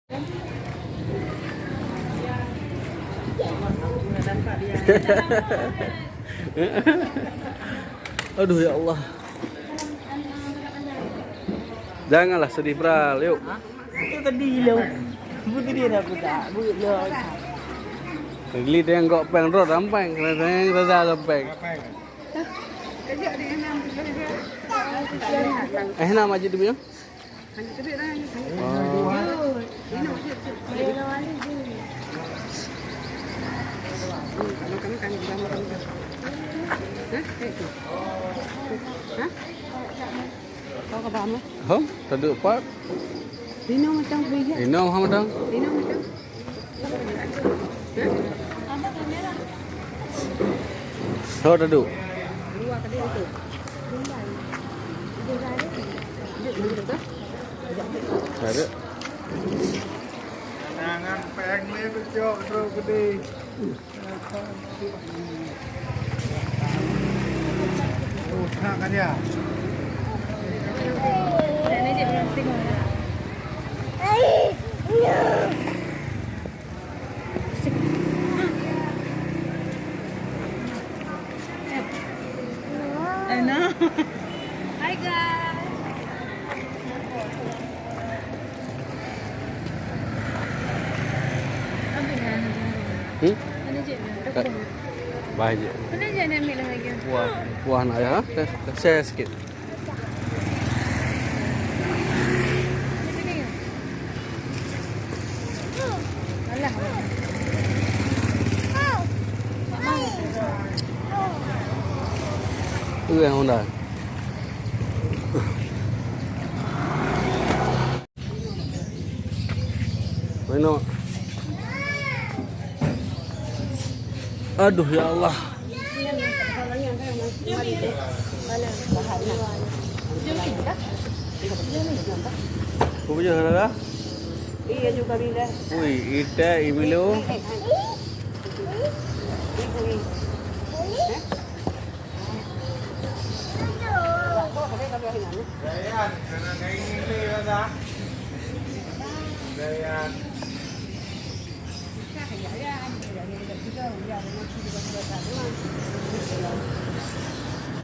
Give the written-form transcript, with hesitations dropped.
Aduh ya Allah. Janganlah sedih Pral, yuk. Itu tadi lo. Buat dia dah budak. Buat lo. Beli dia yang kok peng rot rampeng, yang rasa rampeng. Nama aja tu punya. Kau ke mana? Hom, tadi apa? Dino macam biji. Ini orang macam. Dino macam. So tadi. Dua kali itu. Ada. Jangan peng ni becok terus gede. Oh, nak kan dia? Ini je belum tengok. No. Hi guys. Mana je? Baik je. Mana je nak ambil lagi? Buah nak ya? Share sikit. Alah. Tu yang Honda. Mana? Aduh ya Allah. Kau punya dah? Iya juga bila. Ui, ita imilu. Dayan, kena kain ini dah. Dayan.